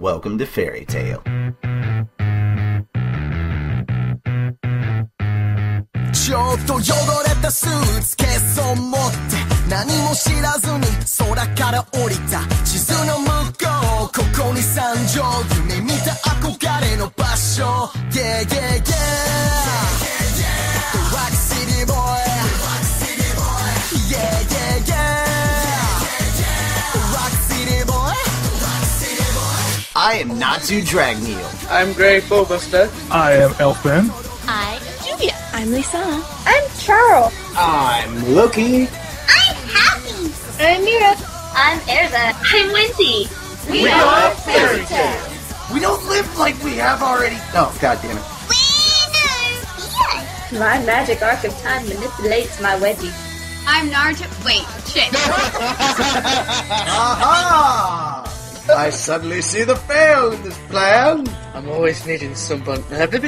Welcome to Fairy Tale. ちょっと汚れたスーツケースを持って何も知らずに空から降りた地図の向こうここに山上夢見た憧れの場所 Yeah yeah yeah Rock City boy Yeah yeah yeah Rock City boy I am Natsu Dragneel. I'm Grey Bulbuster. I am Elfman. I'm Julia. I'm Lisanna. I'm Charle. I'm Loki. I'm Happy. I'm Mira. I'm Erza. I'm Wendy. We are Fairy Tale. We don't live like we have already. Oh, God damn it. Yes. My magic arc of time manipulates my wedgie. I'm Naruto. Wait, shit. Aha! I suddenly see the fail in this plan. I'm always needing someone. Well, I can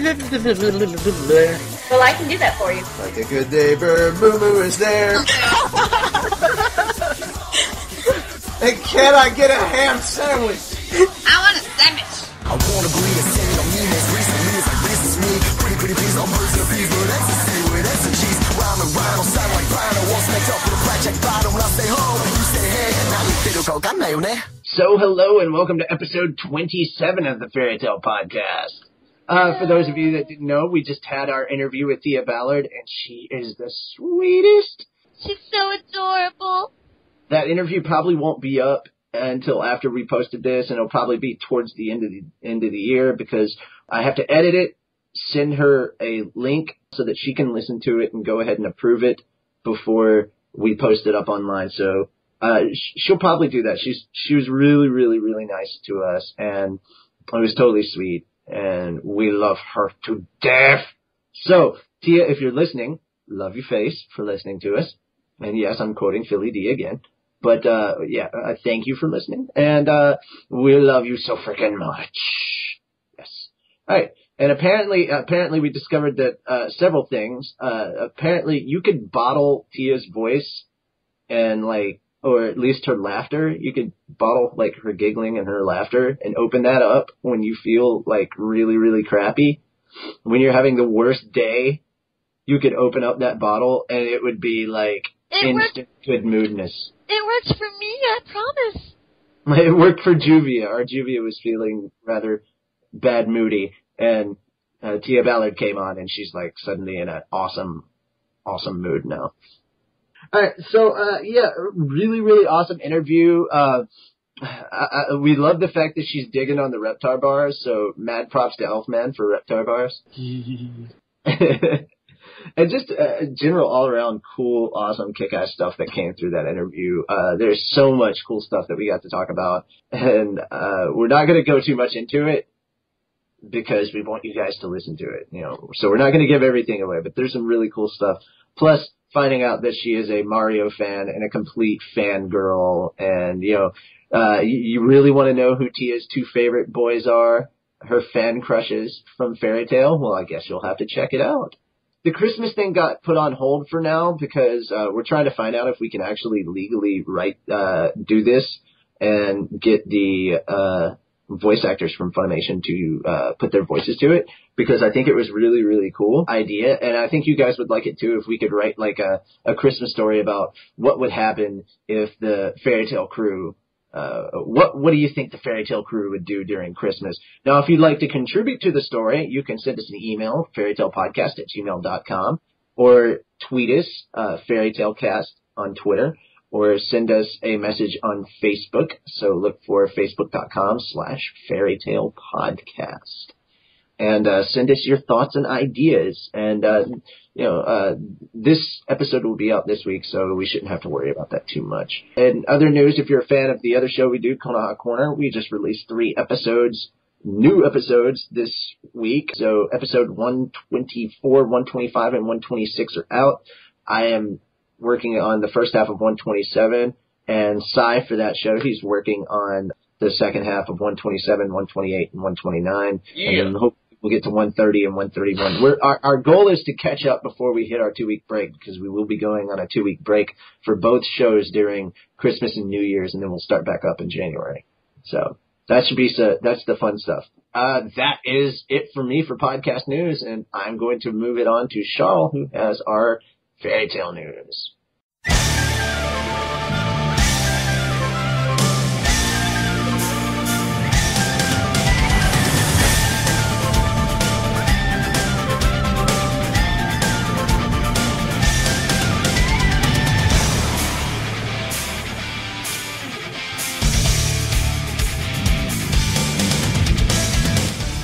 do that for you. Like a good neighbor, Moo Moo is there. And can I get a ham sandwich? I want a sandwich. I wanna believe it's saying on me most recently it's like this is me pretty please I'm hers and peas but ecstasy with S and G's rhyme and rhyme don't sound like Brian I won't smack up with a blackjack bottom when I say home you say hey and now you feel 거 같나요 네? So hello and welcome to episode 27 of the Fairy Tale Podcast. For those of you that didn't know, we just had our interview with Thea Ballard and she is the sweetest. She's so adorable. That interview probably won't be up until after we posted this, and it'll probably be towards the end of the year because I have to edit it, send her a link so that she can listen to it and go ahead and approve it before we post it up online. So she'll probably do that. She was really, really, really nice to us, and it was totally sweet, and we love her to death. So, Tia, if you're listening, love your face for listening to us. And yes, I'm quoting Philly D again. But, thank you for listening. And, we love you so freaking much. Yes. Alright. And apparently we discovered that, several things. Apparently you could bottle Tia's voice and or at least her laughter. You could bottle, her giggling and her laughter and open that up when you feel, really, really crappy. When you're having the worst day, you could open up that bottle and it would be, instant good moodness. It works for me, I promise. It worked for Juvia. Our Juvia was feeling rather bad moody, and Tia Ballard came on, and she's suddenly in an awesome mood now. All right, so really, really awesome interview. We love the fact that she's digging on the Reptar bars. So mad props to Elfman for Reptar bars. And just general all-around cool, awesome, kick-ass stuff that came through that interview. There's so much cool stuff that we got to talk about. And we're not going to go too much into it because we want you guys to listen to it. So we're not going to give everything away, but there's some really cool stuff. Plus, finding out that she is a Mario fan and a complete fangirl. And, you really want to know who Tia's two favorite boys are, her fan crushes from Fairy Tale? Well, I guess you'll have to check it out. The Christmas thing got put on hold for now because we're trying to find out if we can actually legally do this and get the voice actors from Funimation to put their voices to it, because I think it was really, really cool idea, and I think you guys would like it too if we could write a Christmas story about what would happen if the Fairy Tale crew what do you think the Fairy Tale crew would do during Christmas? Now, if you'd like to contribute to the story, you can send us an email, fairytalepodcast@gmail.com, or tweet us, fairytalecast on Twitter, or send us a message on Facebook. So look for facebook.com/fairytalepodcast. And send us your thoughts and ideas. And, this episode will be out this week, so we shouldn't have to worry about that too much. And other news, if you're a fan of the other show we do, Konoha Corner, we just released 3 new episodes this week. So episode 124, 125, and 126 are out. I am working on the first half of 127, and Sai for that show, he's working on the second half of 127, 128, and 129. Yeah. And then hopefully we'll get to 130 and 131. Our goal is to catch up before we hit our 2-week break, because we will be going on a 2-week break for both shows during Christmas and New Year's, and then we'll start back up in January. So That should be so. That's the fun stuff. That is it for me for podcast news, and I'm going to move it on to Charle, who has our fairy tale news.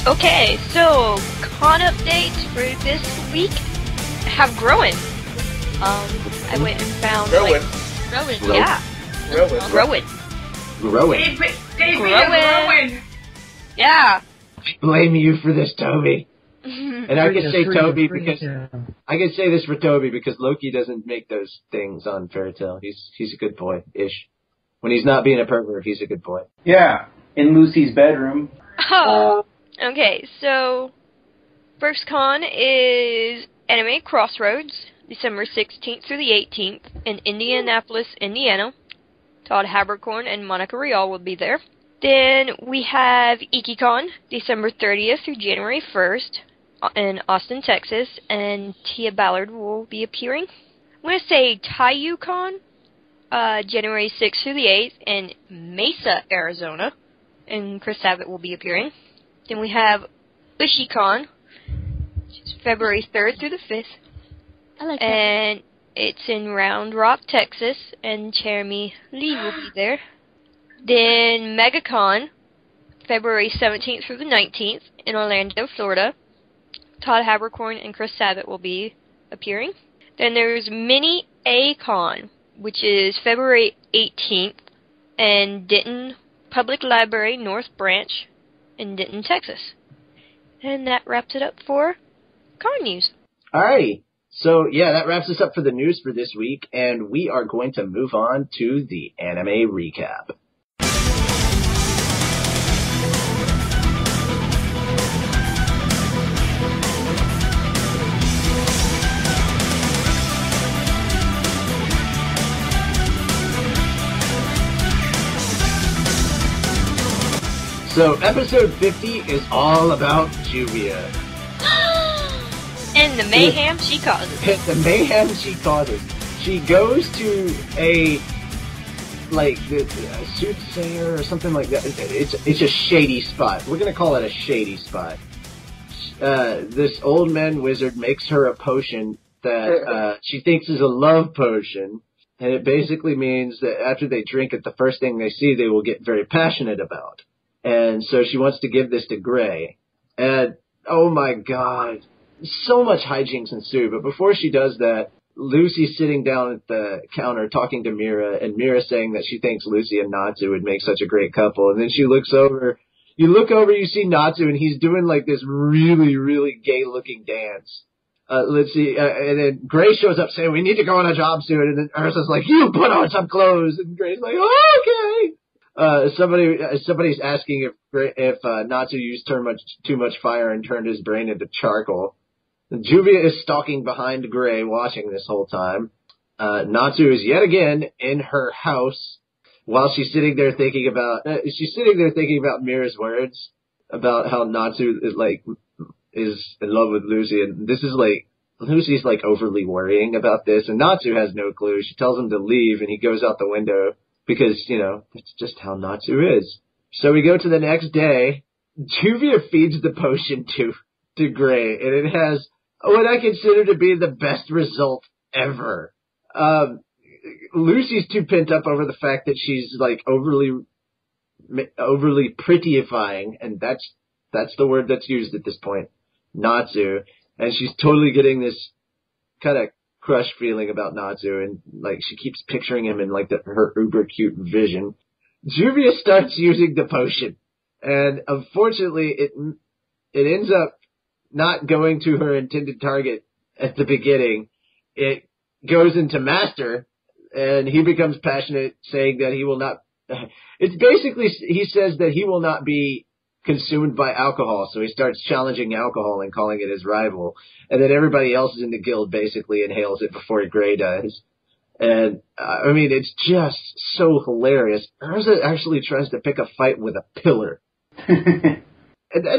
Okay, so con updates for this week have grown. I went and found Growing. yeah, Growing. Growing. growing. Yeah. I blame you for this, Toby. And I can say Toby because I can say this for Toby because Loki doesn't make those things on Fairy Tail. He's a good boy ish. When he's not being a pervert, he's a good boy. Yeah, in Lucy's bedroom. Oh. Okay, so first con is Anime Crossroads, December 16th through the 18th in Indianapolis, Indiana. Todd Habercorn and Monica Rial will be there. Then we have IkiCon, December 30th through January 1st in Austin, Texas, and Tia Ballard will be appearing. I'm going to say TaiYuCon, January 6th through the 8th in Mesa, Arizona, and Chris Sabat will be appearing. Then we have UshiCon, which is February 3rd through the 5th. I like that. And it's in Round Rock, Texas, and Jeremy Lee will be there. Then MegaCon, February 17th through the 19th in Orlando, Florida. Todd Habercorn and Chris Sabat will be appearing. Then there's Mini A-Con, which is February 18th in Denton Public Library, North Branch, in Denton, Texas. And that wraps it up for con news. Alrighty. So, yeah, that wraps us up for the news for this week, and we are going to move on to the anime recap. So, episode 50 is all about Juvia. And the mayhem she causes. The mayhem she causes. She goes to a soothsayer or something like that. It's a shady spot. We're gonna call it a shady spot. This old man wizard makes her a potion that she thinks is a love potion, and it basically means that after they drink it, the first thing they see they will get very passionate about. And so she wants to give this to Gray. And, oh my god, so much hijinks ensue. But before she does that, Lucy's sitting down at the counter talking to Mira, and Mira saying that she thinks Lucy and Natsu would make such a great couple. And then she looks over, you see Natsu, and he's doing like this really, really gay-looking dance. Let's see, and then Gray shows up saying, we need to go on a job soon. And then Ursa's like, you put on some clothes. And Gray's like, oh, okay. Somebody's asking if Natsu used too much fire and turned his brain into charcoal. Juvia is stalking behind Gray, watching this whole time. Natsu is yet again in her house while she's sitting there thinking about Mira's words about how Natsu is in love with Lucy, and this is Lucy's overly worrying about this, and Natsu has no clue. She tells him to leave, and he goes out the window. Because, that's just how Natsu is. So we go to the next day. Juvia feeds the potion to Gray, and it has what I consider to be the best result ever. Lucy's too pent up over the fact that she's, overly prettyifying, and that's the word that's used at this point, Natsu. And she's totally getting this kind of crush feeling about Natsu, and she keeps picturing him in her uber cute vision. Juvia starts using the potion, and unfortunately it ends up not going to her intended target at the beginning. It goes into Master, and he becomes passionate, saying that he will not. It's basically he says that he will not be consumed by alcohol, so he starts challenging alcohol and calling it his rival, and then everybody else in the guild basically inhales it before Gray does. And, I mean, it's just so hilarious. Urza actually tries to pick a fight with a pillar. And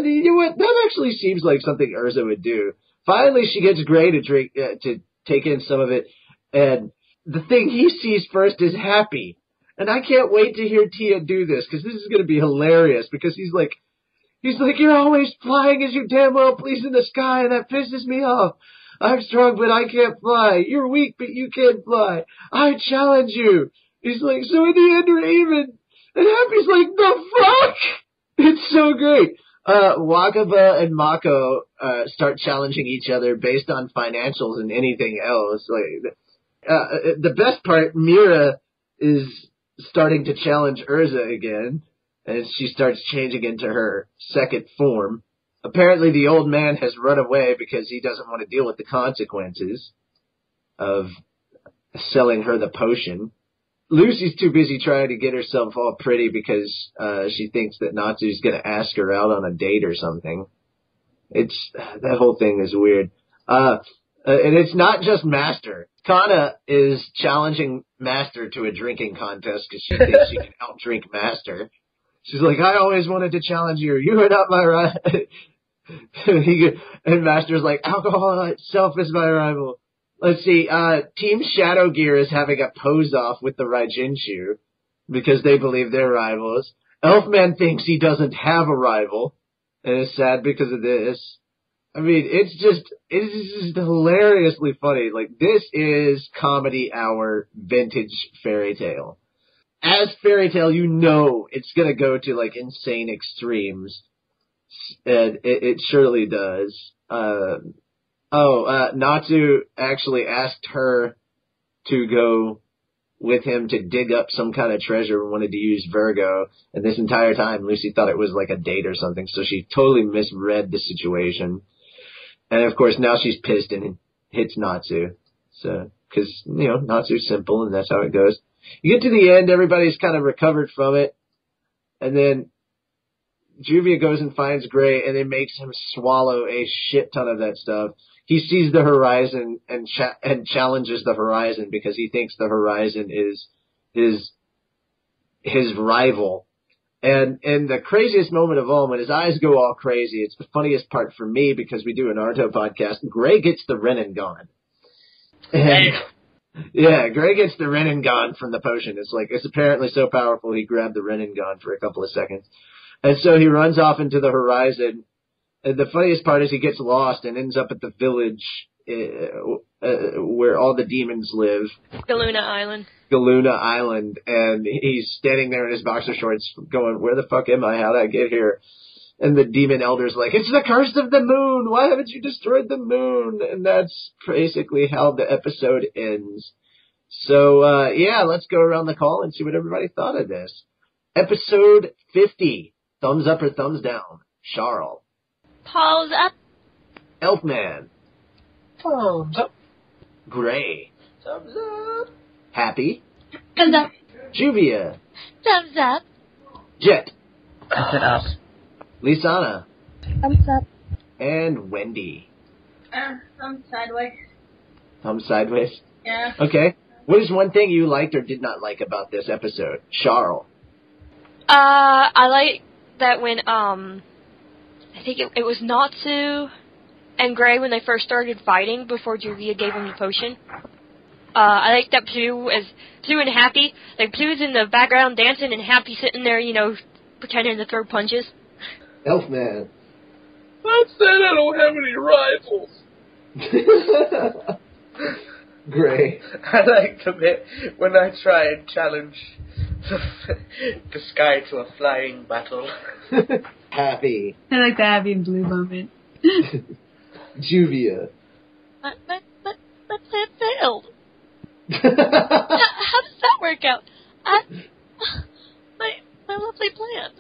you know what? That actually seems like something Urza would do. Finally, she gets Gray to drink, to take in some of it. And the thing he sees first is Happy. And I can't wait to hear Tia do this, because this is going to be hilarious, because he's like, you're always flying as you damn well please in the sky, and that pisses me off. I'm strong, but I can't fly. You're weak, but you can't fly. I challenge you. He's like, so in the end, we're even. And Happy's like, the fuck? It's so great. Wakaba and Mako, start challenging each other based on financials and anything else. Like, the best part, Mira is starting to challenge Urza again, and she starts changing into her second form. Apparently the old man has run away because he doesn't want to deal with the consequences of selling her the potion. Lucy's too busy trying to get herself all pretty because she thinks that Natsu's going to ask her out on a date or something. That whole thing is weird. And it's not just Master. Kana is challenging Master to a drinking contest because she thinks she can out-drink Master. She's like, I always wanted to challenge you. You are not my rival. And Master's like, alcohol itself is my rival. Let's see, Team Shadow Gear is having a pose-off with the Raijinchu because they believe they're rivals. Elfman thinks he doesn't have a rival and is sad because of this. I mean, it's just hilariously funny. Like, this is Comedy Hour vintage Fairy Tail. As Fairy Tail, you know it's gonna go to, like, insane extremes. And it surely does. Natsu actually asked her to go with him to dig up some kind of treasure and wanted to use Virgo. And this entire time, Lucy thought it was like a date or something. So she totally misread the situation. And of course, now she's pissed and hits Natsu. So, cause, you know, Natsu's simple and that's how it goes. You get to the end, everybody's kind of recovered from it. And then Juvia goes and finds Gray and it makes him swallow a shit ton of that stuff. He sees the horizon and challenges the horizon because he thinks the horizon is his rival. And the craziest moment of all, when his eyes go all crazy, it's the funniest part for me because we do an Naruto podcast. Gray gets the Rinnegan. And yeah, Gray gets the Rinnegan from the potion. It's apparently so powerful he grabbed the Rinnegan for a couple of seconds. And so he runs off into the horizon. And the funniest part is he gets lost and ends up at the village where all the demons live. Galuna Island. Galuna Island. And he's standing there in his boxer shorts going, where the fuck am I? How'd I get here? And the demon elder's like, it's the curse of the moon. Why haven't you destroyed the moon? And that's basically how the episode ends. So, yeah, let's go around the call and see what everybody thought of this. Episode 50. Thumbs up or thumbs down? Charle. Paws up. Elfman. Thumbs up. Gray. Thumbs up. Happy. Thumbs up. Juvia. Thumbs up. Jet. Thumbs it up. Lisanna. Thumbs up. And Wendy. Thumb sideways. Thumb sideways? Yeah. Okay. What is one thing you liked or did not like about this episode? Charle. I like that when, I think it was Natsu and Gray when they first started fighting before Juvia gave him the potion. I like that Pooh and Happy, like Pooh's in the background dancing and Happy sitting there, you know, pretending to throw punches. Elfman. I said I don't have any rivals. Gray. I like the bit when I try and challenge the sky to a flying battle. Happy. I like the Happy and Blue moment. Juvia. But it failed. How does that work out? My lovely plan.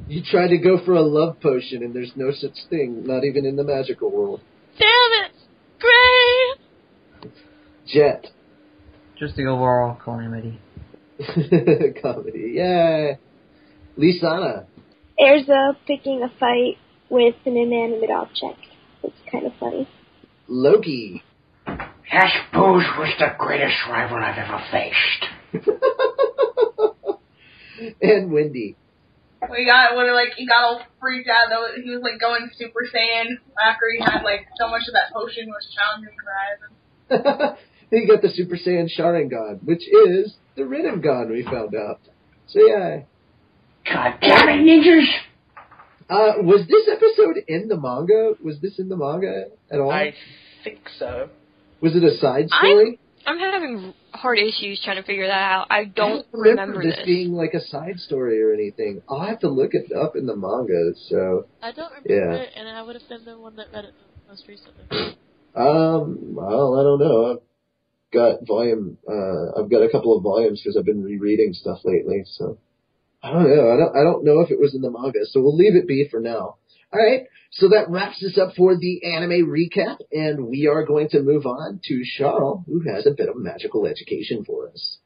You tried to go for a love potion and there's no such thing, not even in the magical world. Damn it! Gray! Jet. Just the overall calamity. Comedy, yay. Lisanna. Erza picking a fight with an inanimate object. It's kind of funny. Loki. Yes, Boobs was the greatest rival I've ever faced. And Wendy. We got when he got all freaked out though. He was like going Super Saiyan after he had like so much of that potion was challenging Horizon. He got the Super Saiyan Sharingan, which is the Rinnegan we found out. So yeah. God damn it, ninjas! Was this episode in the manga? Was this in the manga at all? I think so. Was it a side story? I'm having hard issues trying to figure that out. I don't remember this being like a side story or anything. I'll have to look it up in the manga. So I don't remember it, and I would have been the one that read it most recently. Well, I don't know. I've got a couple of volumes because I've been rereading stuff lately. So I don't know. I don't know if it was in the manga. So we'll leave it be for now. All right. So that wraps us up for the anime recap, and we are going to move on to Charle, who has a bit of magical education for us.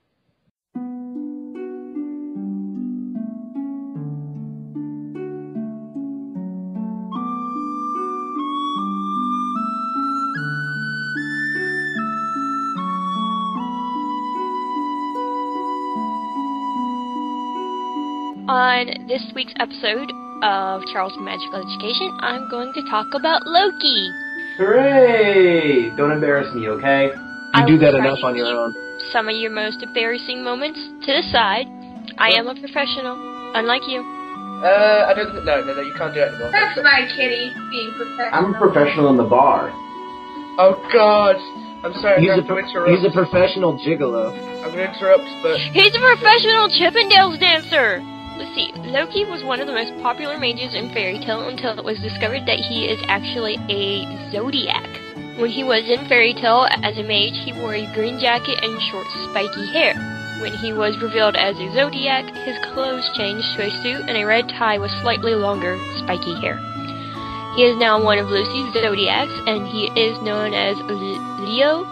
On this week's episode of Charles' Magical Education, I'm going to talk about Loki. Hooray! Don't embarrass me, okay? You do that enough on your own. Some of your most embarrassing moments to the side. I am a professional, unlike you. I don't think, no, you can't do it anymore. That's my kitty being professional. I'm a professional in the bar. Oh God! I'm sorry, I'm going to interrupt. He's a professional gigolo. I'm going to interrupt, but... He's a professional Chippendales dancer! Let's see, Loki was one of the most popular mages in fairy tale until it was discovered that he is actually a zodiac. When he was in fairy tale as a mage, he wore a green jacket and short spiky hair. When he was revealed as a zodiac, his clothes changed to a suit and a red tie with slightly longer spiky hair. He is now one of Lucy's zodiacs, and he is known as Leo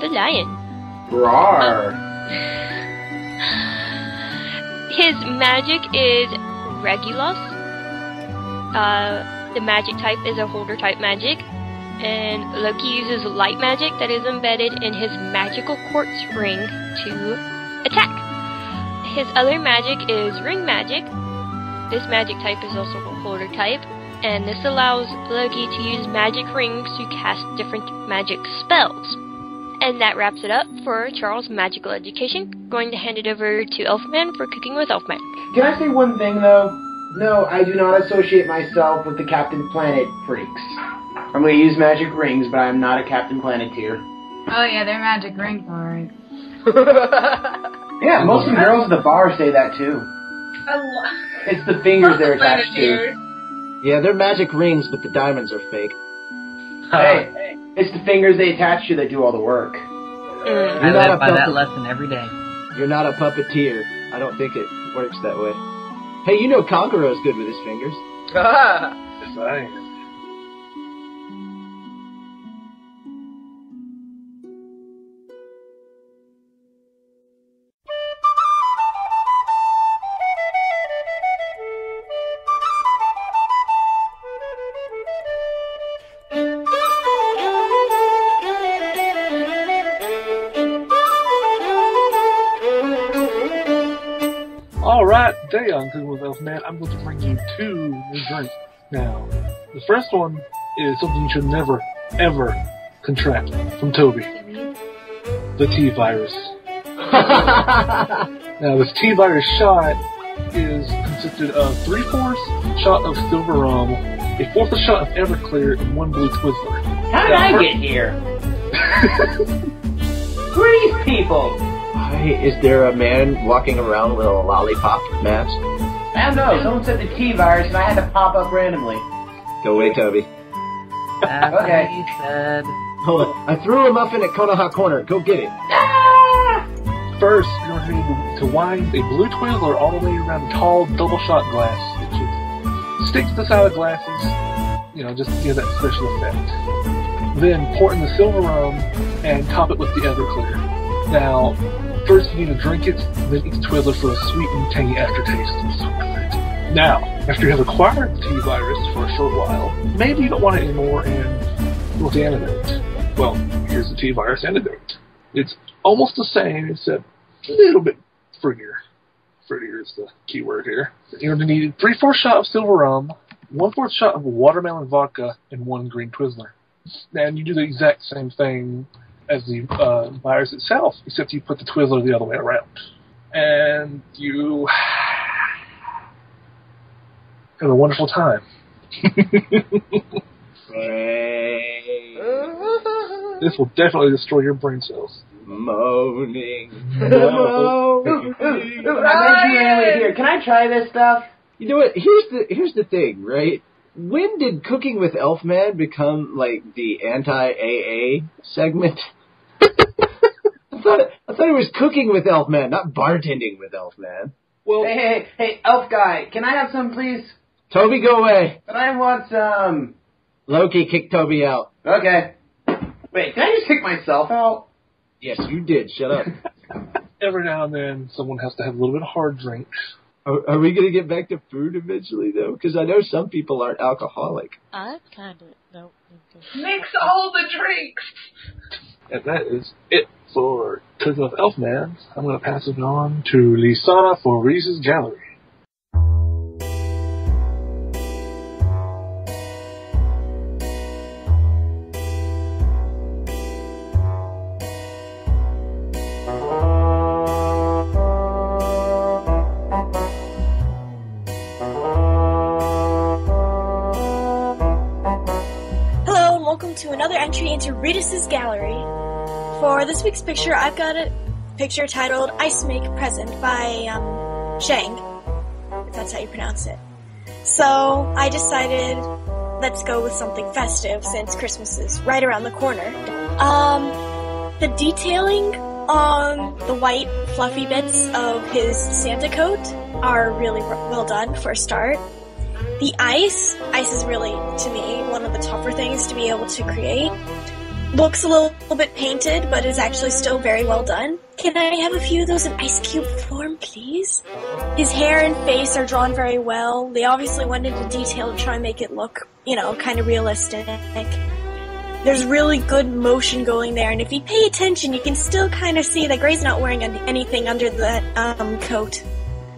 the Lion. Rawr! His magic is Regulus. The magic type is a holder type magic. And Loki uses light magic that is embedded in his magical quartz ring to attack. His other magic is ring magic. This magic type is also a holder type. And this allows Loki to use magic rings to cast different magic spells. And that wraps it up for Charles' Magical Education. Going to hand it over to Elfman for Cooking with Elfman. Can I say one thing, though? No, I do not associate myself with the Captain Planet freaks. I'm going to use magic rings, but I'm not a Captain Planeteer. Oh yeah, they're magic rings, alright. Yeah, most of the girls at the bar say that, too. It's the fingers they're attached to. Yeah, they're magic rings, but the diamonds are fake. Hey, it's the fingers they attach to that do all the work. I live by that lesson every day. You're not a puppeteer. I don't think it works that way. Hey, you know Conqueror's good with his fingers. Yes, I am. Alright, today on Cooking with Elfman, I'm going to bring you 2 new drinks. Now, the first one is something you should never, ever contract from Toby. The T-Virus. Now, this T-Virus shot is consisted of 3/4 shot of Silver Rum, a 1/4 shot of Everclear, and 1 Blue Twizzler. How did I get here? Who are these people? Hey, is there a man walking around with a lollipop mask? I don't know. Someone said the T-Virus, and I had to pop up randomly. Go away, Toby. Okay. He said. Hold on. I threw a muffin at Konoha Corner. Go get it. Ah! First, you're going to need to wind a Blue Twizzler all the way around a tall double shot glass. It should stick to the side of glasses, just to give that special effect. Then pour in the Silver Rum and top it with the Everclear. Now, first you need to drink it, then eat the Twizzler for a sweet and tangy aftertaste. It's so good. Now, after you have acquired the T-Virus for a short while, maybe you don't want it anymore and you want to animate. Well, here's the T-virus antidote. It's almost the same, except a little bit fruitier. Fruitier is the key word here. You're going to need 3/4 shot of silver rum, 1/4 shot of watermelon vodka, and 1 green Twizzler. And you do the exact same thing as the virus itself, except you put the Twizzler the other way around. And you have a wonderful time. This will definitely destroy your brain cells. Moaning. I'm here. Can I try this stuff? You know what? Here's the thing, right? When did Cooking with Elfman become like the anti-AA segment? I thought it was Cooking with Elfman, not bartending with Elfman. Well, hey, Elf guy, can I have some, please? Toby, go away. But I want some. Loki, kick Toby out. Okay. Wait, can I just kick myself out? Yes, you did. Shut up. Every now and then, someone has to have a little bit of hard drink. Are we going to get back to food eventually, though? Because I know some people aren't alcoholic. I kind of no. Mix all the drinks. And that is it for Cooking with Elfman. I'm going to pass it on to Lisanna for Reese's Gallery. To another entry into Reedus' gallery. For this week's picture, I've got a picture titled Ice Make Present by Shang, if that's how you pronounce it. So I decided, let's go with something festive since Christmas is right around the corner. The detailing on the white fluffy bits of his Santa coat are really well done for a start. The ice is really, to me, one of the tougher things to be able to create. Looks a little bit painted, but is actually still very well done. Can I have a few of those in ice cube form, please? His hair and face are drawn very well. They obviously went into detail to try and make it look, kind of realistic. There's really good motion going there, and if you pay attention, you can still kind of see that Gray's not wearing anything under that coat.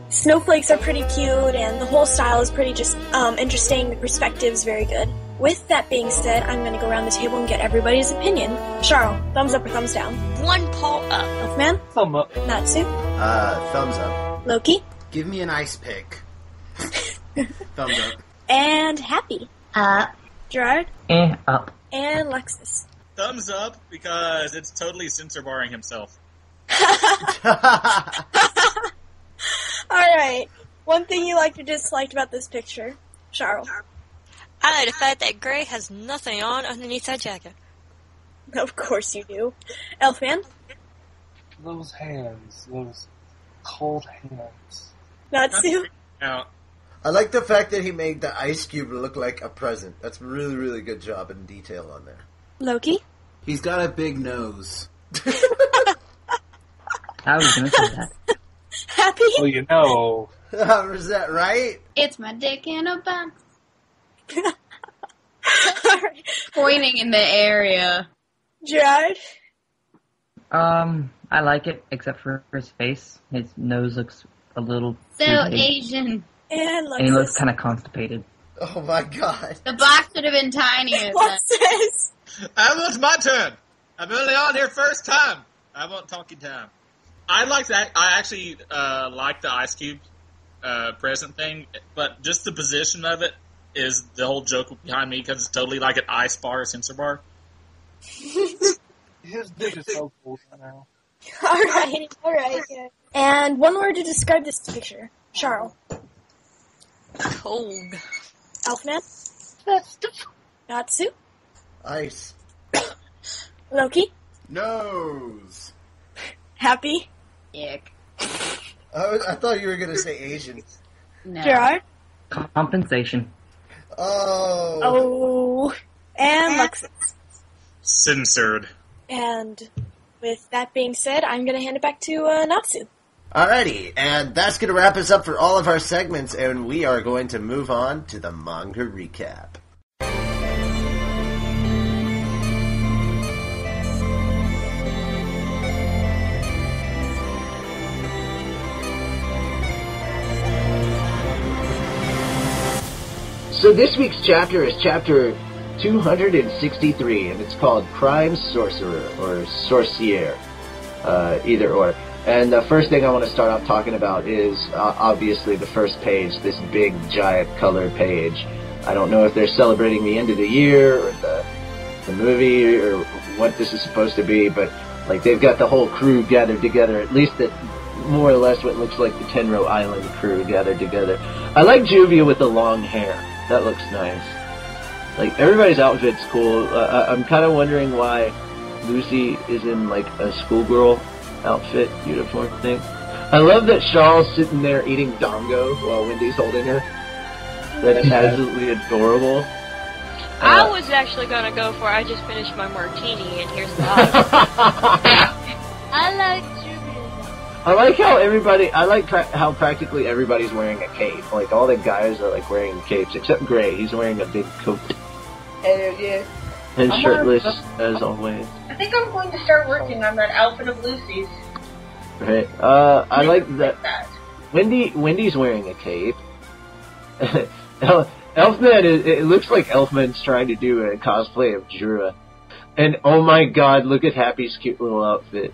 Snowflakes are pretty cute, and the whole style is pretty just interesting. The perspective's very good. With that being said, I'm going to go around the table and get everybody's opinion. Charle, thumbs up or thumbs down? 1 paw up. Elfman? Thumb up. Natsu? Thumbs up. Loki? Give me an ice pick. Thumbs up. And Happy? Up. Gerard? Up. And Lexus? Thumbs up, because it's totally censor barring himself. Alright. One thing you liked or disliked about this picture. Charle? I like the fact that Gray has nothing on underneath that jacket. Of course you do. Elfman? Those hands. Those cold hands. Natsu? Now, I like the fact that he made the ice cube look like a present. That's really, really good job in detail on there. Loki? He's got a big nose. I was going to say that. Happy? Well, you know. Is that right? It's my dick in a box. Alright. Pointing in the area. Gerard? I like it, except for his face. His nose looks a little So too big. Asian. And he looks kind of constipated. Oh my god. The box would have been tinier. What's this? it's my turn. I'm only on here first time. I want talking time. I like that. I actually like the ice cube present thing, but just the position of it is the whole joke behind me, because it's totally like an ice bar, a sensor bar. His dick is so cool now. Alright. Yeah. And one word to describe this picture. Charle. Cold. Elfman? Natsu? Ice. Loki? Nose. Happy? Ick. I thought you were going to say Asian. No. Gerard? Compensation. Oh. And Lexus. Censored. And with that being said, I'm going to hand it back to Natsu. Alrighty, and that's going to wrap us up for all of our segments, and we are going to move on to the manga recap. So this week's chapter is chapter 263, and it's called Crime Sorcerer, or Sorcier, either or. And the first thing I want to start off talking about is, obviously, the first page, this big, giant color page. I don't know if they're celebrating the end of the year, or the movie, or what this is supposed to be, but, like, they've got the whole crew gathered together, at least that more or less what looks like the Tenro Island crew gathered together. I like Juvia with the long hair. That looks nice. Like, everybody's outfit's cool. I'm kind of wondering why Lucy is in, like, a schoolgirl outfit uniform thing. I love that Charle's sitting there eating dongo while Wendy's holding her. That's absolutely adorable. I was actually gonna go for I just finished my martini and here's the I like Juvia. I like how everybody, how practically everybody's wearing a cape. Like, all the guys are, like, wearing capes, except Gray. He's wearing a big coat. Yeah. And shirtless, as always. I think I'm going to start working on that outfit of Lucy's. Right. I like that. Wendy's wearing a cape. Elfman, it looks like Elfman's trying to do a cosplay of Jura. And oh my god, look at Happy's cute little outfit.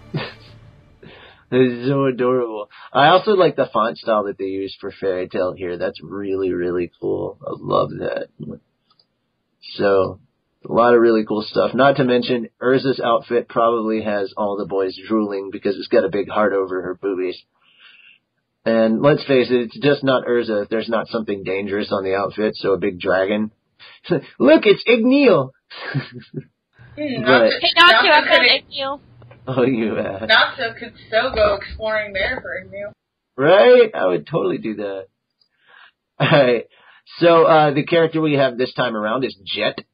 It's so adorable. I also like the font style that they use for Fairy Tale here. That's really, really cool. I love that. So, a lot of really cool stuff. Not to mention, Urza's outfit probably has all the boys drooling because it's got a big heart over her boobies. And let's face it, it's just not Urza if there's not something dangerous on the outfit, so a big dragon. Look, it's Igneel! Hey, Natsu, I found Igneel. Oh, you ass. Natsu could still go exploring there for a meal. Right? I would totally do that. Alright. So, the character we have this time around is Jet.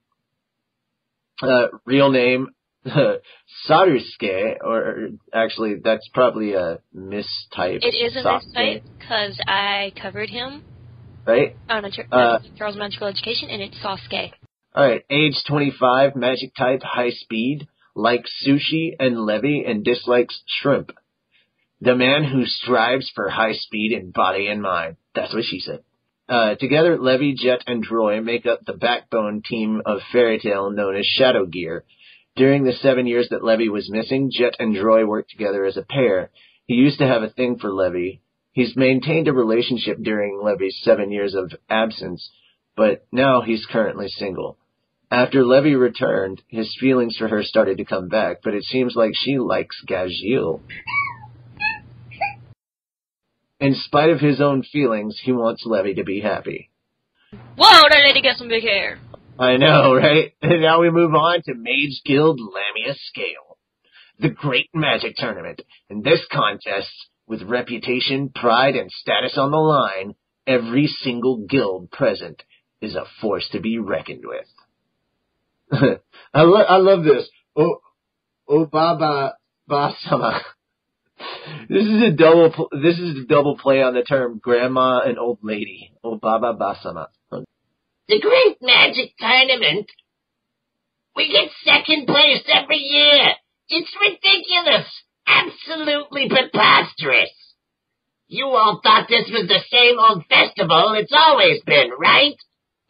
Real name, Sarusuke, or actually, that's probably a mistype. It is a mistype, because I covered him. Right? On Charles Magical Education, and it's Sasuke. Alright, age 25, magic type, high speed, likes sushi and levy, and dislikes shrimp. The man who strives for high speed in body and mind. That's what she said. Together, Levy, Jet, and Droy make up the backbone team of Fairy Tale known as Shadow Gear. During the 7 years that Levy was missing, Jet and Droy worked together as a pair. He used to have a thing for Levy. He's maintained a relationship during Levy's 7 years of absence, but now he's currently single. After Levy returned, his feelings for her started to come back, but it seems like she likes Gajil. In spite of his own feelings, he wants Levy to be happy. Whoa, that lady got some big hair. I know, right? And now we move on to Mage Guild Lamia Scale, the great magic tournament. In this contest, with reputation, pride, and status on the line, every single guild present is a force to be reckoned with. I love this. Baba Basama. This is a double play on the term grandma and old lady. Baba Basama. The great magic tournament. We get second place every year. It's ridiculous. Absolutely preposterous. You all thought this was the same old festival it's always been, right?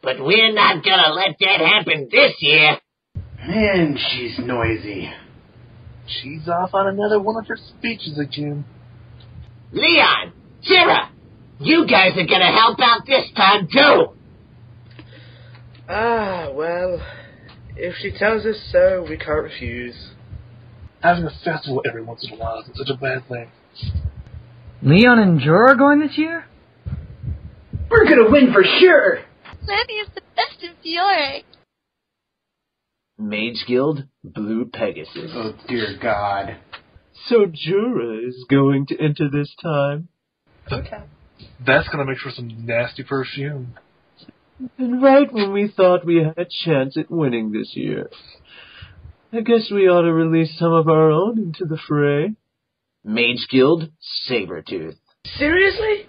But we're not gonna let that happen this year. Man, she's noisy. She's off on another one of her speeches again. Leon, Tira, you guys are gonna help out this time too. Well, if she tells us so, we can't refuse. Having a festival every once in a while isn't such a bad thing. Leon and Jor are going this year? We're gonna win for sure! Levy is the best in Fiore. Mage Guild Blue Pegasus. Oh dear God. So Jura is going to enter this time. Okay. That's gonna make for some nasty perfume. And right when we thought we had a chance at winning this year, I guess we ought to release some of our own into the fray. Mage Guild Sabretooth. Seriously?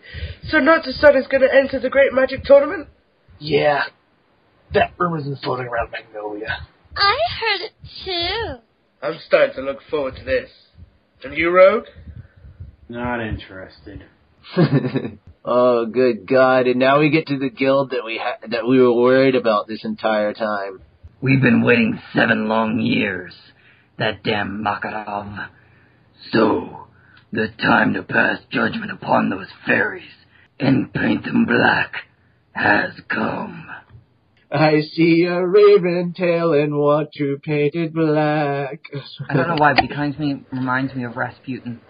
So Natsu-san is going to enter the Great Magic Tournament? Yeah. That rumor's been floating around Magnolia. I heard it too. I'm starting to look forward to this. And you, Rogue? Not interested. Oh, good God! And now we get to the guild that we were worried about this entire time. We've been waiting 7 long years. That damn Makarov. So, the time to pass judgment upon those fairies and paint them black has come. I see a raven tail and want to paint it black. I don't know why, but it reminds me of Rasputin.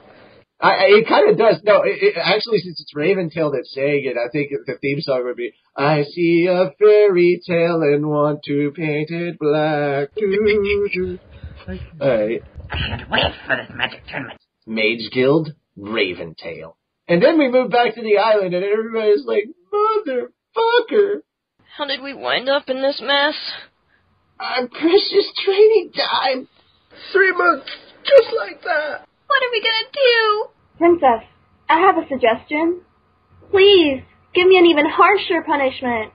It kind of does. No, actually, since it's Raventail that's saying it, I think the theme song would be, I see a fairy tale and want to paint it black. Alright. I can't wait for this magic tournament. Mage Guild, Raventail. And then we move back to the island and everybody's like, motherfucker. How did we wind up in this mess? Our precious training time. 3 months, just like that. What are we gonna do? Princess, I have a suggestion. Please, give me an even harsher punishment.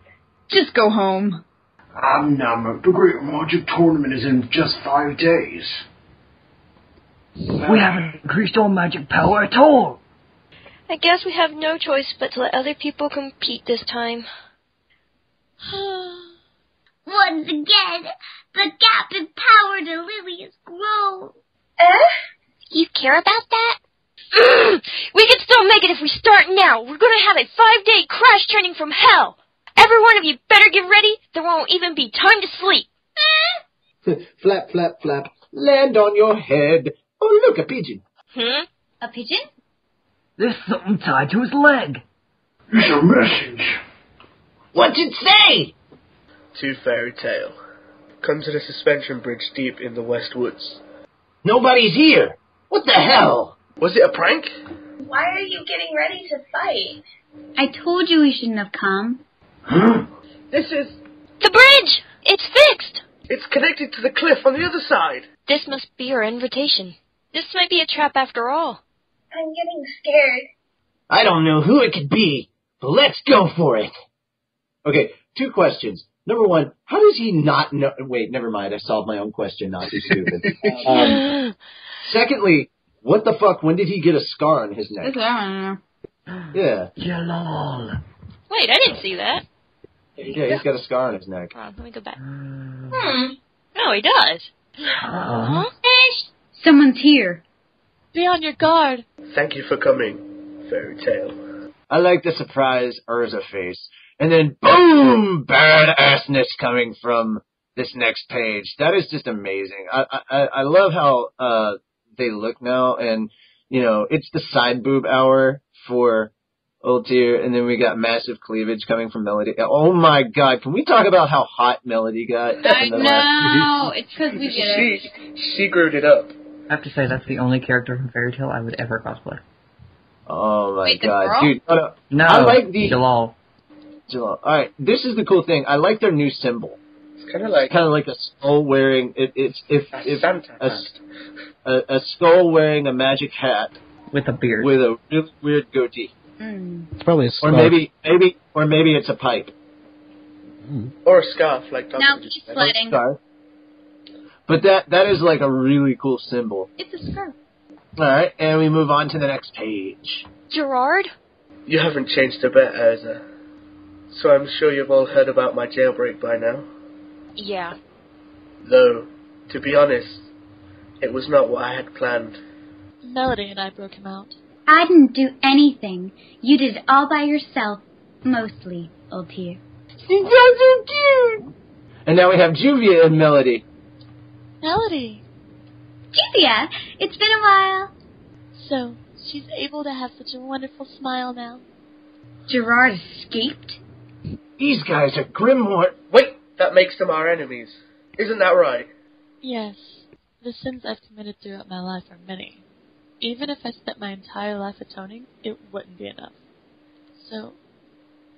Just go home. The Great Magic Tournament is in just 5 days. We haven't increased our magic power at all. I guess we have no choice but to let other people compete this time. Once again, the gap in power to Lily has grown. You care about that? We can still make it if we start now. We're gonna have a 5-day crash training from hell. Every one of you better get ready. There won't even be time to sleep. Flap, flap, flap. Land on your head. Oh, look, a pigeon. A pigeon? There's something tied to his leg. It's a message. What's it say? To Fairy Tale. Come to the suspension bridge deep in the West Woods. Nobody's here. What the hell? Was it a prank? Why are you getting ready to fight? I told you we shouldn't have come. Huh? This is... The bridge! It's fixed! It's connected to the cliff on the other side. This must be our invitation. This might be a trap after all. I'm getting scared. I don't know who it could be, but let's go for it. Okay, 2 questions. Number 1, how does he not know? Wait, never mind. I solved my own question, not too stupid. Secondly, what the fuck? When did he get a scar on his neck? Yeah. Jalal. Wait, I didn't see that. Yeah, he's got a scar on his neck. Let me go back. No, he does. Someone's here. Be on your guard. Thank you for coming, Fairy Tale. I like the surprise Urza face. And then, boom! Badassness coming from this next page. That is just amazing. I love how they look now. And, you know, it's the side boob hour for Old Tier. And then we got massive cleavage coming from Melody. Oh my god. Can we talk about how hot Melody got? I know. It's because we did it. She screwed it up. I have to say, that's the only character from Fairy Tail I would ever cosplay. Oh my Wait, god. Dude, no, I like the... Jalal. Alright, this is the cool thing. I like their new symbol. It's kind of like a skull wearing... a skull wearing a magic hat. With a beard. With a really weird goatee. It's probably a scarf. Or maybe it's a pipe. Or a scarf, like Dr. Now he's sweating. But that is like a really cool symbol. It's a scarf. Alright, and we move on to the next page. Gerard? You haven't changed a bit, Urza. So I'm sure you've all heard about my jailbreak by now. Yeah. Though, to be honest, it was not what I had planned. Melody and I broke him out. I didn't do anything. You did it all by yourself. Mostly, Old Tier. You guys are cute! And now we have Juvia and Melody. Melody! Juvia, it's been a while. So, she's able to have such a wonderful smile now. Gerard escaped? These guys are Grimoire. Wait, that makes them our enemies. Isn't that right? Yes. The sins I've committed throughout my life are many. Even if I spent my entire life atoning, it wouldn't be enough. So,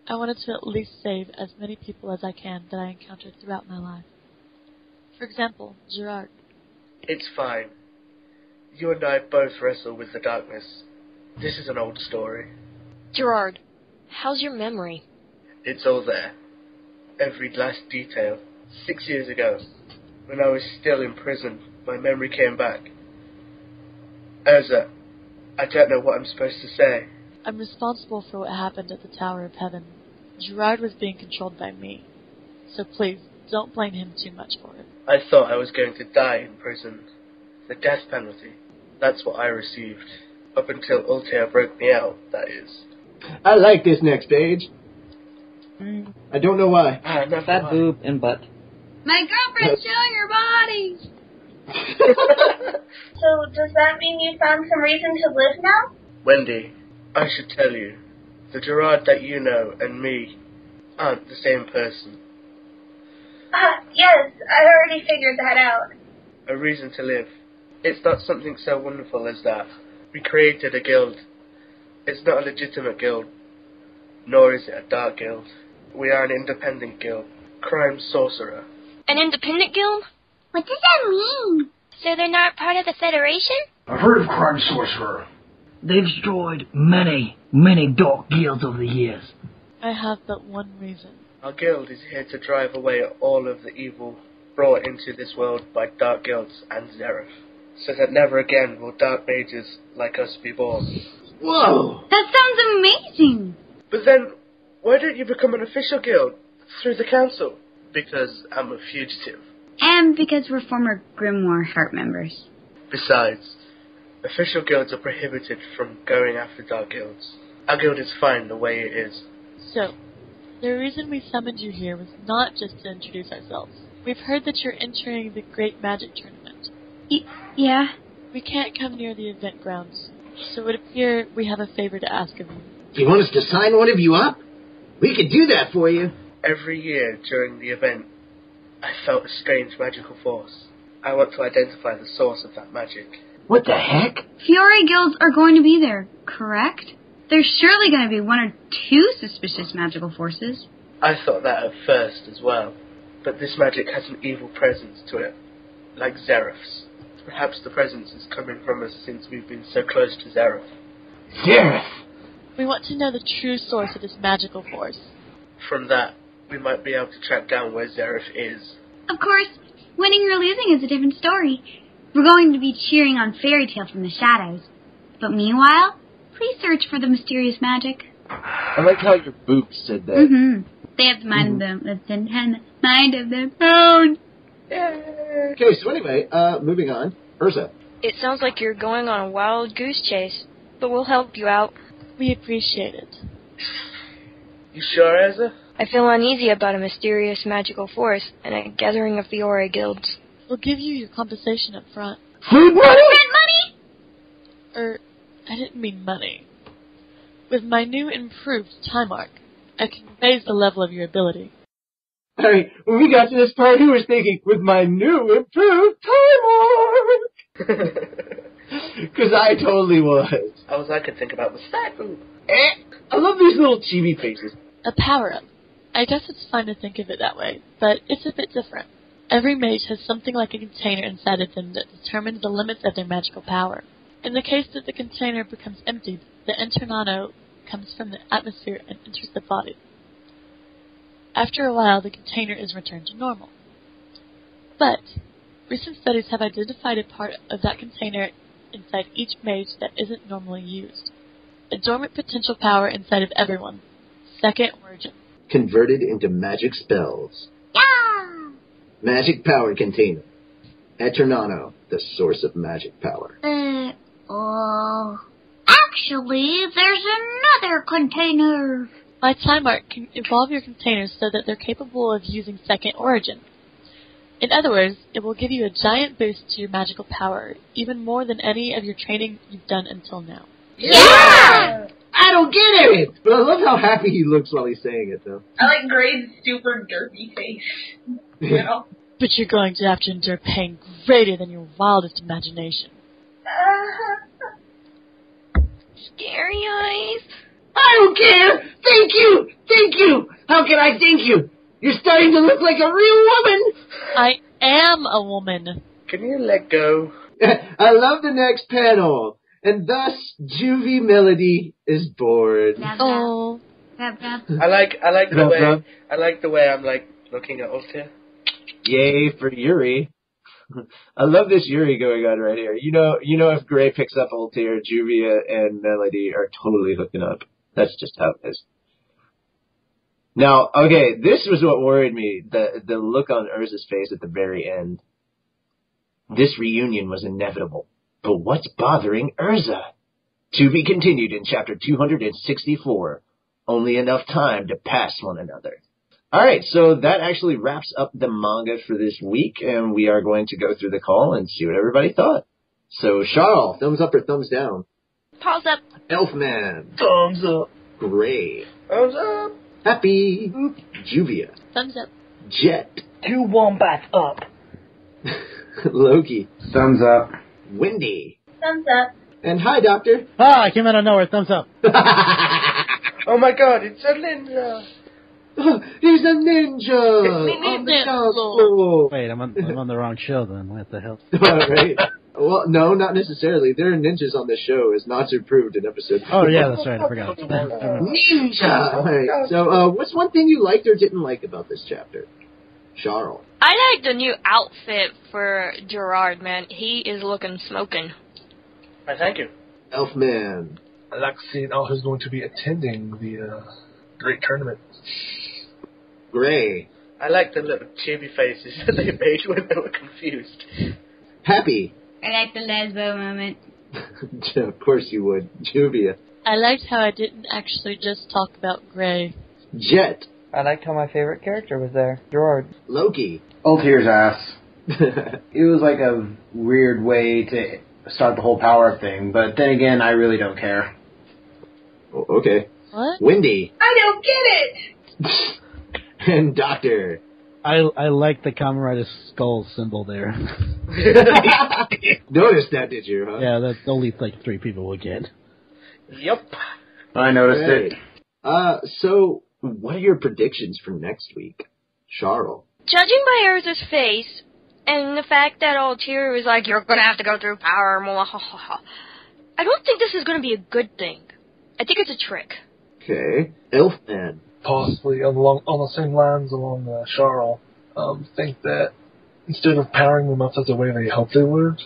I wanted to at least save as many people as I can that I encountered throughout my life. For example, Gerard. It's fine. You and I both wrestle with the darkness. This is an old story. Gerard, how's your memory? It's all there. Every last detail. 6 years ago, when I was still in prison, my memory came back. Urza, I don't know what I'm supposed to say. I'm responsible for what happened at the Tower of Heaven. Gerard was being controlled by me. So please, don't blame him too much for it. I thought I was going to die in prison. The death penalty. That's what I received. Up until Altair broke me out, that is. I like this next page. I don't know why. Fat boob and butt. My girlfriend's showing her body! So, does that mean you found some reason to live now? Wendy, I should tell you, the Gerard that you know and me aren't the same person. Yes, I already figured that out. A reason to live. It's not something so wonderful as that. We created a guild. It's not a legitimate guild, nor is it a dark guild. We are an independent guild. Crime Sorcerer. An independent guild? What does that mean? So they're not part of the Federation? I've heard of Crime Sorcerer. They've destroyed many, many dark guilds over the years. I have but one reason. Our guild is here to drive away all of the evil brought into this world by dark guilds and Zereth, so that never again will dark mages like us be born. Whoa! That sounds amazing! But then, why don't you become an official guild through the council? Because I'm a fugitive. And because we're former Grimoire Heart members. Besides, official guilds are prohibited from going after dark guilds. Our guild is fine the way it is. So, the reason we summoned you here was not just to introduce ourselves. We've heard that you're entering the Great Magic Tournament. Yeah? We can't come near the event grounds, so it would appear we have a favor to ask of you. Do you want us to sign one of you up? We could do that for you. Every year during the event, I felt a strange magical force. I want to identify the source of that magic. What the heck? Fiore guilds are going to be there, correct? There's surely going to be one or two suspicious magical forces. I thought that at first as well, but this magic has an evil presence to it, like Zereth's. Perhaps the presence is coming from us since we've been so close to Zereth. Zereth! We want to know the true source of this magical force. From that, we might be able to track down where Zereth is. Of course, winning or losing is a different story. We're going to be cheering on Fairy Tale from the shadows. But meanwhile, please search for the mysterious magic. I like how your boobs said that. Mm-hmm. They have the mind of them. Mind of their own. Okay, so anyway, moving on. Urza. It sounds like you're going on a wild goose chase, but we'll help you out. We appreciate it. You sure, Ezra? I feel uneasy about a mysterious magical force and a gathering of Fiore guilds. We'll give you your compensation up front. Food money? Money? I didn't mean money. With my new improved time arc, I can raise the level of your ability. Alright, when we got to this part, who was thinking, with my new improved time arc? Because I totally was. All I could think about was fat boob. I love these little chibi faces. A power-up. I guess it's fine to think of it that way, but it's a bit different. Every mage has something like a container inside of them that determines the limits of their magical power. In the case that the container becomes emptied, the internano comes from the atmosphere and enters the body. After a while, the container is returned to normal. But recent studies have identified a part of that container inside each mage that isn't normally used. A dormant potential power inside of everyone. Second origin. Converted into magic spells. Yeah! Magic power container. Eternano, the source of magic power. Actually, there's another container. My time arc can evolve your containers so that they're capable of using second origin. In other words, it will give you a giant boost to your magical power, even more than any of your training you've done until now. Yeah! I don't get it! But I love how happy he looks while he's saying it, though. I like Grade's super derpy face. You know? But you're going to have to endure pain greater than your wildest imagination. Scary eyes. I don't care! Thank you! Thank you! How can I thank you? You're starting to look like a real woman! I am a woman. Can you let go? I love the next panel. And thus, Juvie Melody is born. Oh. I like the way I'm like looking at Altair. Yay for Yuri. I love this Yuri going on right here. You know, if Gray picks up Altair, Juvia and Melody are totally hooking up. That's just how it is. Now, okay, this was what worried me, the look on Urza's face at the very end. This reunion was inevitable, but what's bothering Urza? To be continued in chapter 264. Only enough time to pass one another. Alright, so that actually wraps up the manga for this week, and we are going to go through the call and see what everybody thought. So, Charle, thumbs up or thumbs down? Thumbs up. Elfman. Thumbs up. Gray. Thumbs up. Happy. Juvia. Thumbs up. Jet. 2 wombats up. Loki. Thumbs up. Wendy. Thumbs up. And hi, Doctor. Ah, I came out of nowhere. Thumbs up. Oh my god, it's a ninja. He's a ninja. On the dance floor. Wait, I'm on the wrong show then. What the hell? Right. Well, no, not necessarily. There are ninjas on the show, as not approved in episode 4. Oh, yeah, that's right. I forgot. Ninja! Alright, so, what's one thing you liked or didn't like about this chapter? Charle. I like the new outfit for Gerard, man. He is looking smoking. Thank you. Elfman. I like seeing all who's going to be attending the great tournament. Gray. I like the little chibi faces that they made when they were confused. Happy. I like the lesbo moment. Of course you would. Juvia. I liked how I didn't actually just talk about Gray. Jet. I liked how my favorite character was there, Gerard. Loki. Altair's ass. It was like a weird way to start the whole power-up thing, but then again, I really don't care. Oh, okay. What? Wendy. I don't get it! And Doctor. I like the Kamen Rider skull symbol there. Noticed that, did you, huh? Yeah, that's only like 3 people will get. Yep. I noticed it. So, what are your predictions for next week? Charle. Judging by Urza's face, and the fact that Altair was like, you're gonna have to go through power, I don't think this is gonna be a good thing. I think it's a trick. Okay. Elfman. Possibly on the same lines along Charle. Think that instead of powering them up as the way they hoped they would,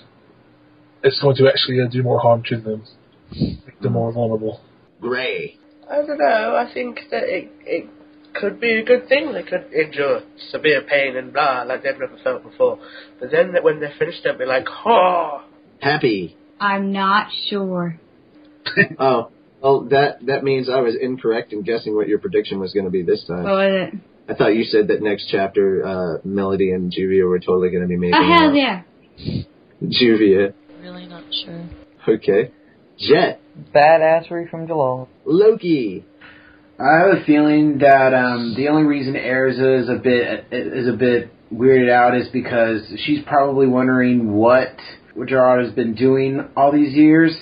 it's going to actually do more harm to them. Make them more vulnerable. Gray. I don't know. I think that it could be a good thing. They could endure severe pain and blah, like they've never felt before. But then when they're finished, they'll be like, oh. Happy. I'm not sure. Oh. Well, that means I was incorrect in guessing what your prediction was going to be this time. What was it? I thought you said that next chapter, Melody and Juvia were totally going to be making Oh, hell out. yeah. Juvia. Really not sure. Okay. Jet. Badassery from Jalal. Loki. I have a feeling that the only reason Erza is a bit weirded out is because she's probably wondering what Gerard has been doing all these years.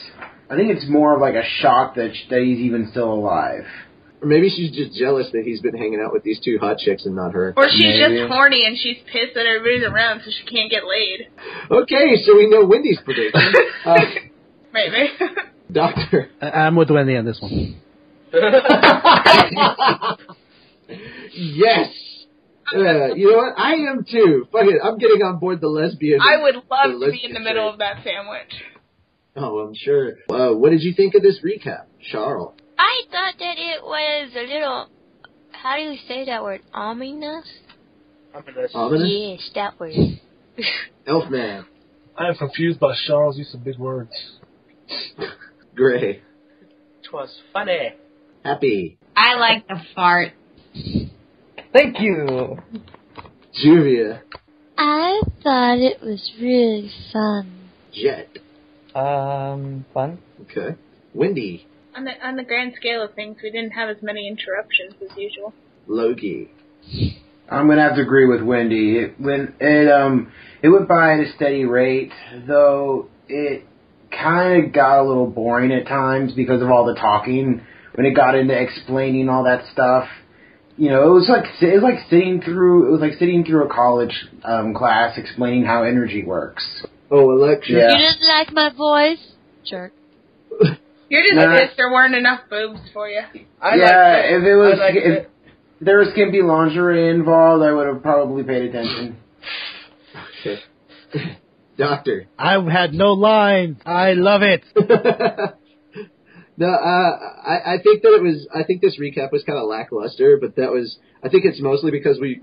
I think it's more of like a shock that he's even still alive. Or maybe she's just jealous that he's been hanging out with these 2 hot chicks and not her. Or she's just horny and she's pissed that everybody's around so she can't get laid. Okay, so we know Wendy's prediction. Maybe. Doctor. I'm with Wendy on this one. Yes! You know what? I am too. Fuck it, I'm getting on board the lesbian. I would love to be in the middle of that sandwich. Oh, I'm sure. What did you think of this recap, Charle? I thought that it was a little, how do you say that word, ominous? Ominous? Yes, that word. Elfman. I am confused by Charles' use of big words. Gray. 'Twas funny. Happy. I like the fart. Thank you. Juvia. I thought it was really fun. Jet. Fun. Okay. Wendy. On the grand scale of things, we didn't have as many interruptions as usual. Loki. I'm gonna have to agree with Wendy. It went by at a steady rate, though it kind of got a little boring at times because of all the talking. When it got into explaining all that stuff, you know, it was like sitting through a college class explaining how energy works. Oh, electric. Yeah. You didn't like my voice? Jerk. You're just pissed there weren't enough boobs for you. If there was skimpy lingerie involved, I would have probably paid attention. Okay. Doctor. I had no lines. I love it. No, I think that I think this recap was kind of lackluster, but I think it's mostly because we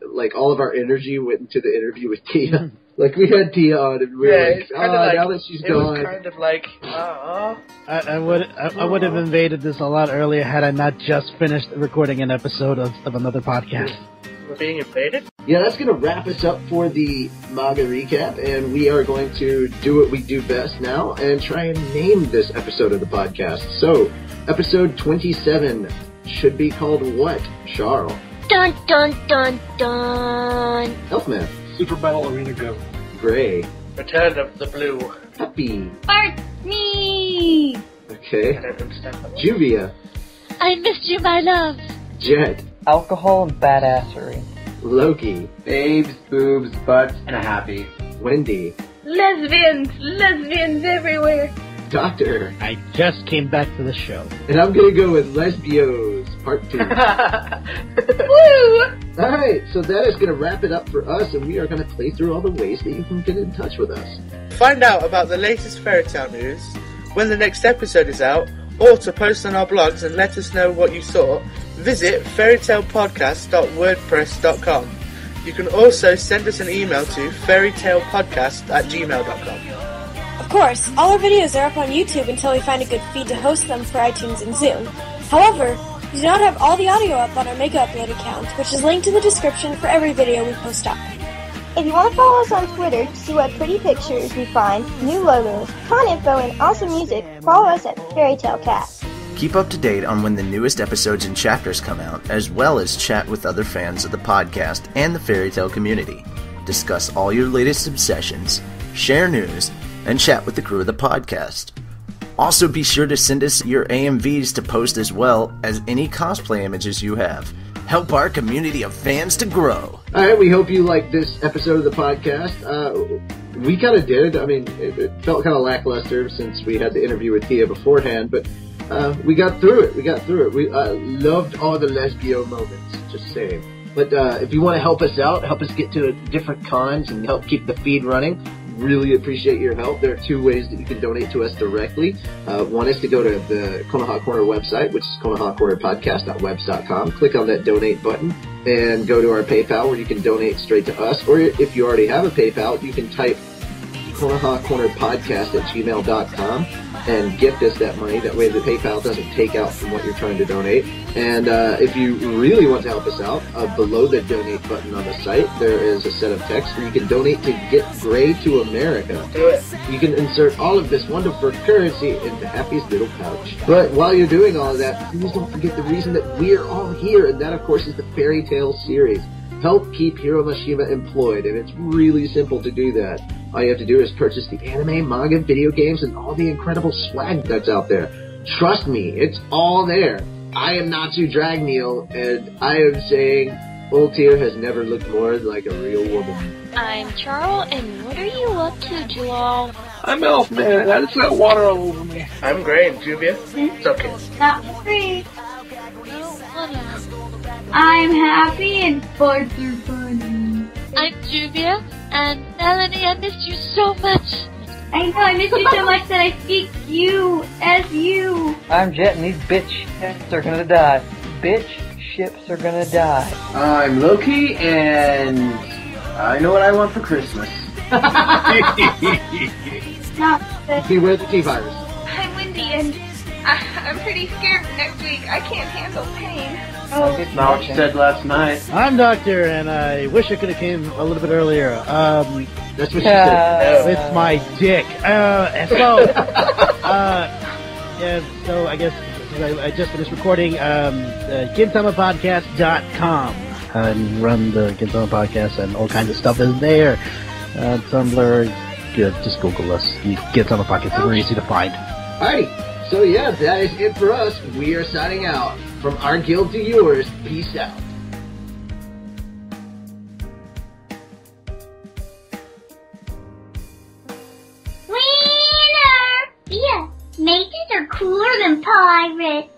like all of our energy went into the interview with Tia. Like we had Tia on and we were like, now that she's gone. It was kind of like, I would have invaded this a lot earlier had I not just finished recording an episode of another podcast. We're being invaded? Yeah, that's going to wrap us up for the manga recap, and we are going to do what we do best now and try and name this episode of the podcast. So, episode 27 should be called what, Charle? Dun dun dun dun. Elfman. Super Battle Arena Go. Gray. Return of the Blue. Happy. Barney. Okay. I don't understand that. Juvia. I missed you, my love. Jet. Alcohol and badassery. Loki. Babes, boobs, butts, and a happy. Wendy. Lesbians everywhere. Doctor. I just came back to the show. And I'm going to go with Lesbios, part 2. Woo! Alright, so that is going to wrap it up for us, and we are going to play through all the ways that you can get in touch with us. Find out about the latest fairy tale news, when the next episode is out, or to post on our blogs and let us know what you thought, visit fairytalepodcast.wordpress.com. You can also send us an email to fairytalepodcast@gmail.com. Of course, all our videos are up on YouTube until we find a good feed to host them for iTunes and Zoom. However, we do not have all the audio up on our Mega Upload account, which is linked in the description for every video we post up. If you want to follow us on Twitter to see what pretty pictures we find, new logos, con info, and awesome music, follow us at FairyTaleCast. Keep up to date on when the newest episodes and chapters come out, as well as chat with other fans of the podcast and the Fairy Tale community. Discuss all your latest obsessions, share news, and chat with the crew of the podcast. Also be sure to send us your AMVs to post as well as any cosplay images you have. Help our community of fans to grow. Alright, we hope you liked this episode of the podcast. We kind of did. I mean, it felt kind of lackluster since we had the interview with Tia beforehand, but we got through it. We We loved all the lesbio moments, just saying. But if you want to help us out, help us get to different cons and help keep the feed running, really appreciate your help. There are 2 ways that you can donate to us directly. One is to go to the Konoha Corner website, which is konohacornerpodcast.webs.com. Click on that donate button and go to our PayPal where you can donate straight to us. Or if you already have a PayPal, you can type konohacornerpodcast@gmail.com and gift us that money. That way the PayPal doesn't take out from what you're trying to donate. And if you really want to help us out, below the donate button on the site, there is a set of text where you can donate to Get Gray to America. Do it. You can insert all of this wonderful currency into Happy's little pouch. But while you're doing all of that, please don't forget the reason that we're all here, and that, of course, is the Fairy Tale series. Help keep Hiro Mashima employed, and it's really simple to do that. All you have to do is purchase the anime, manga, video games, and all the incredible swag that's out there. Trust me, it's all there. I am Natsu Dragneel, and I am saying Old Tyr has never looked more like a real woman. I'm Charle, and what are you up to, Jalal? I'm Elfman, and I just got water all over me. I'm Gray, and Juvia. It's okay. Not free. I'm happy and sports are funny. I'm Juvia, and Melanie, I missed you so much. I know, I miss you so much that I speak you as you. I'm Jet, and these bitch ships are gonna die. Bitch ships are gonna die. I'm Loki, and I know what I want for Christmas. Beware the T-virus. I'm Wendy, and I'm pretty scared for next week. I can't handle pain. That's not what you said last night. I'm Doctor, and I wish I could have came a little bit earlier. That's what she said. It's my dick. So I guess I just finished recording GintamAPodcast.com. And run the Gintama Podcast, and all kinds of stuff is there. Tumblr, just Google us. Gintama Podcast is very easy to find. Alrighty, so yeah, that is it for us. We are signing out. From our guild to yours, peace out. Winner! Yeah, mages are cooler than pirates.